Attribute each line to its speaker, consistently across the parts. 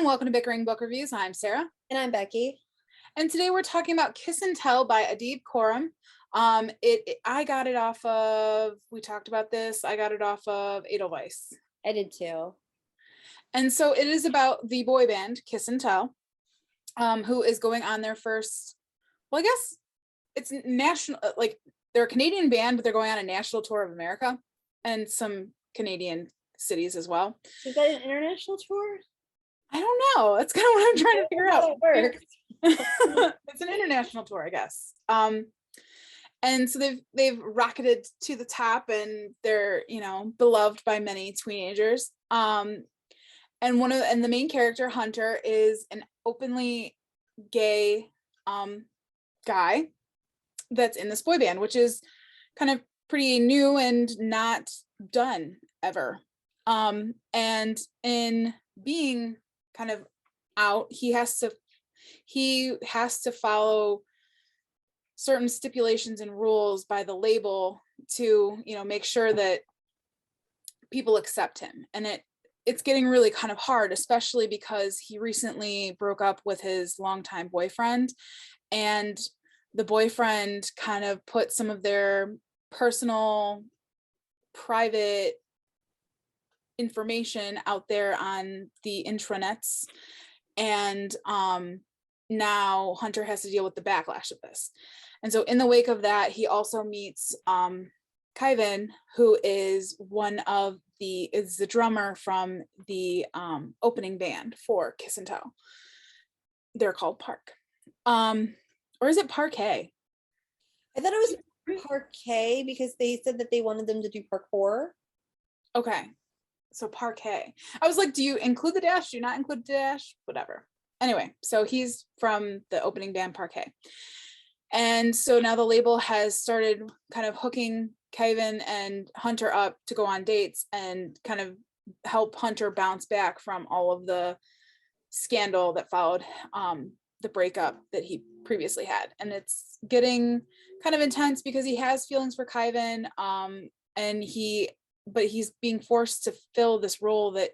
Speaker 1: welcome to Bickering Book Reviews. I'm Sarah.
Speaker 2: And I'm Becky.
Speaker 1: And today we're talking about Kiss and Tell by Adib Khorram. I got it off of, we talked about this, I got it off of Edelweiss.
Speaker 2: I did too.
Speaker 1: And so it is about the boy band Kiss and Tell, who is going on their first, well, I guess it's national, like they're a Canadian band, but they're going on a national tour of America and some Canadian cities as well.
Speaker 2: Is that an international tour?
Speaker 1: I don't know. That's kind of what I'm trying to figure out.
Speaker 2: It works.
Speaker 1: It's an international tour, I guess. And so they've rocketed to the top, and they're, you know, beloved by many teenagers. And the main character, Hunter, is an openly gay guy that's in this boy band, which is kind of pretty new and not done ever. And in being kind of out, he has to follow certain stipulations and rules by the label to, you know, make sure that people accept him. And it's getting really kind of hard, especially because he recently broke up with his longtime boyfriend, and the boyfriend kind of put some of their personal, private information out there on the intranets, and now Hunter has to deal with the backlash of this. And so in the wake of that, he also meets Kaivan, who is the drummer from the opening band for Kiss and Tell. They're called Park. Or is it Parquet?
Speaker 2: I thought it was Parquet because they said that they wanted them to do parkour.
Speaker 1: Okay. So Parquet. I was like, do you include the dash? Do you not include the dash? Whatever. Anyway, so he's from the opening band Parquet. And so now the label has started kind of hooking Kevin and Hunter up to go on dates and kind of help Hunter bounce back from all of the scandal that followed the breakup that he previously had. And it's getting kind of intense because he has feelings for Kevin, but he's being forced to fill this role that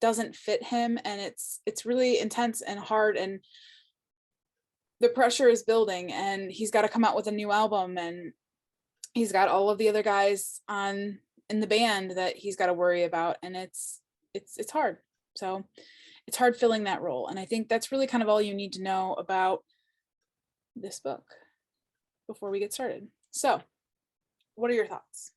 Speaker 1: doesn't fit him, and it's really intense and hard, and the pressure is building, and he's got to come out with a new album, and he's got all of the other guys in the band that he's got to worry about, and it's hard. So it's hard filling that role, and I think that's really kind of all you need to know about this book before we get started. So what are your thoughts?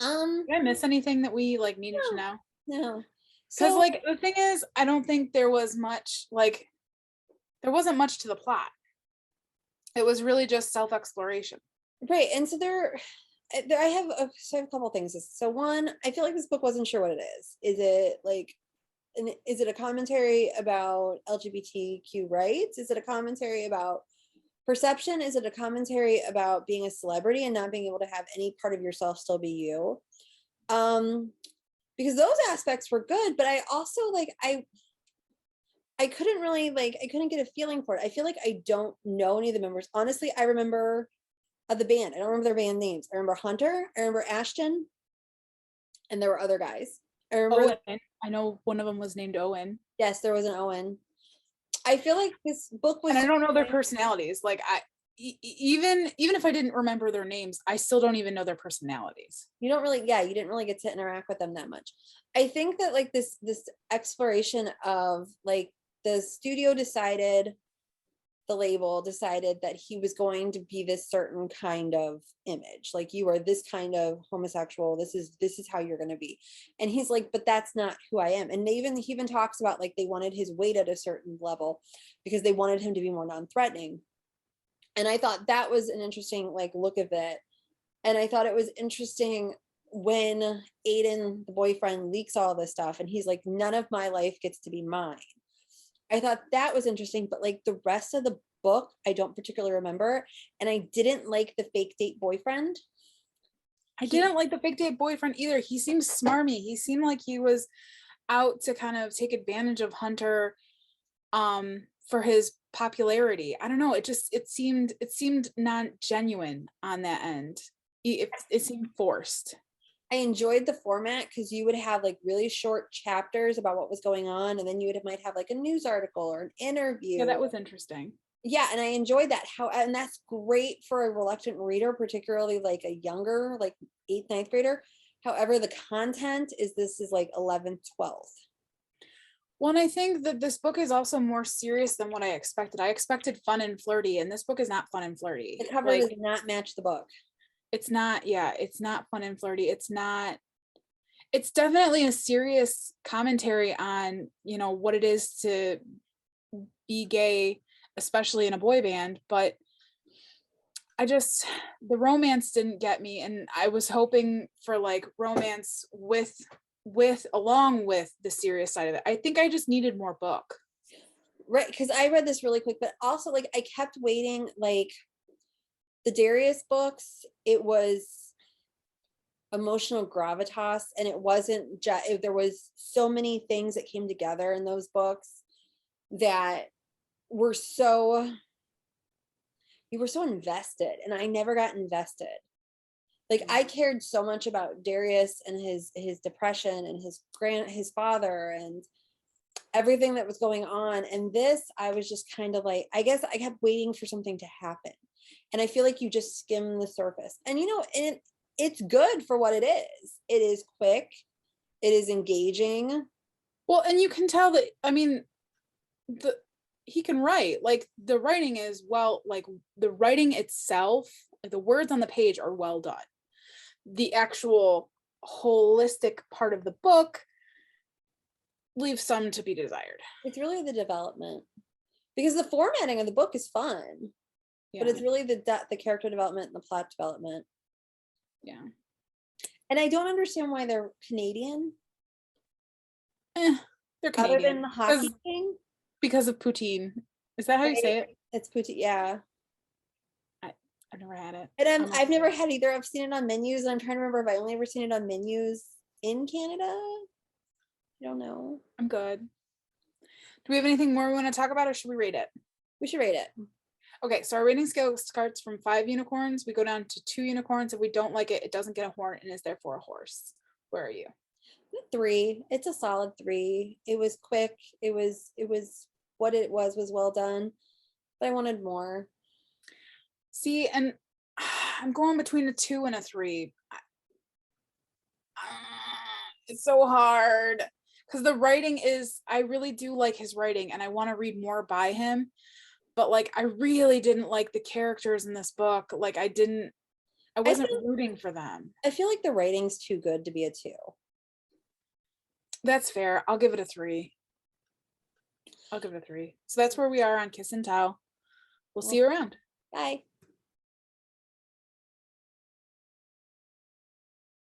Speaker 1: Did I miss anything that we needed to know?
Speaker 2: No.
Speaker 1: Because the thing is, I don't think there was much, there wasn't much to the plot. It was really just self-exploration.
Speaker 2: Right. And so I have a couple things. So one, I feel like this book wasn't sure what it is. Is it a commentary about LGBTQ rights? Is it a commentary about perception? Is it a commentary about being a celebrity and not being able to have any part of yourself still be you? Because those aspects were good, but I also I couldn't really I couldn't get a feeling for it. I feel like I don't know any of the members. Honestly, I remember the band. I don't remember their band names. I remember Hunter, I remember Ashton, and there were other guys. I remember
Speaker 1: Owen. I know one of them was named Owen.
Speaker 2: Yes, there was an Owen. I feel like this book was,
Speaker 1: and I don't know their personalities. Even if I didn't remember their names, I still don't even know their personalities.
Speaker 2: You didn't really get to interact with them that much. I think that this exploration of the studio decided, the label decided that he was going to be this certain kind of image, you are this kind of homosexual, this is how you're going to be, and he's like, but that's not who I am. And he even talks about they wanted his weight at a certain level because they wanted him to be more non-threatening. And I thought that was an interesting look of it. And I thought it was interesting when Aiden, the boyfriend, leaks all this stuff and he's like, none of my life gets to be mine. I thought that was interesting, but the rest of the book, I don't particularly remember. And I didn't like the fake date boyfriend.
Speaker 1: I didn't like the fake date boyfriend either. He seemed smarmy. He seemed like he was out to kind of take advantage of Hunter for his popularity. I don't know. It seemed not genuine on that end. It seemed forced.
Speaker 2: I enjoyed the format because you would have like really short chapters about what was going on, and then might have like a news article or an interview.
Speaker 1: Yeah, that was interesting.
Speaker 2: Yeah, and I enjoyed that. And that's great for a reluctant reader, particularly like a younger, like 8th, 9th grader. However, the content is like 11th, 12th.
Speaker 1: Well, and I think that this book is also more serious than what I expected. I expected fun and flirty, and this book is not fun and flirty.
Speaker 2: The cover does not match the book.
Speaker 1: It's not, yeah, it's not fun and flirty. It's definitely a serious commentary on, what it is to be gay, especially in a boy band, but the romance didn't get me, and I was hoping for like romance along with the serious side of it. I think I just needed more book.
Speaker 2: Right, because I read this really quick, but also like I kept waiting, like the Darius books, it was emotional gravitas, and it wasn't just, there was so many things that came together in those books that were you were so invested, and I never got invested. Like I cared so much about Darius and his depression and his father and everything that was going on. And this, I was just kind of like, I guess I kept waiting for something to happen. And I feel like you just skim the surface. And and it's good for what it is. It is quick. It is engaging.
Speaker 1: Well, and you can tell that, I mean, he can write. Like the writing is like the writing itself, like the words on the page are well done. The actual holistic part of the book leaves some to be desired.
Speaker 2: It's really the development, because the formatting of the book is fun, but it's really the character development and the plot development.
Speaker 1: Yeah.
Speaker 2: And I don't understand why they're Canadian.
Speaker 1: They're Canadian.
Speaker 2: Other than the hockey thing?
Speaker 1: Because of poutine. Is that how you say it?
Speaker 2: It's poutine, yeah.
Speaker 1: I've never had it.
Speaker 2: And I've never had either. I've seen it on menus, and I'm trying to remember if I only ever seen it on menus in Canada. I don't know.
Speaker 1: I'm good. Do we have anything more we want to talk about, or should we rate it?
Speaker 2: We should rate it.
Speaker 1: Okay, so our rating scale starts from 5 unicorns. We go down to 2 unicorns. If we don't like it, it doesn't get a horn and is therefore a horse. Where are you?
Speaker 2: 3. It's a solid 3. It was quick. It was what it was well done, but I wanted more.
Speaker 1: See, and I'm going between a 2 and a 3. It's so hard because the writing is, I really do like his writing and I want to read more by him, but like I really didn't like the characters in this book. Like I wasn't rooting for them.
Speaker 2: I feel like the writing's too good to be a 2.
Speaker 1: That's fair. I'll give it a 3. So that's where we are on Kiss and Tell. We'll see you around.
Speaker 2: Bye.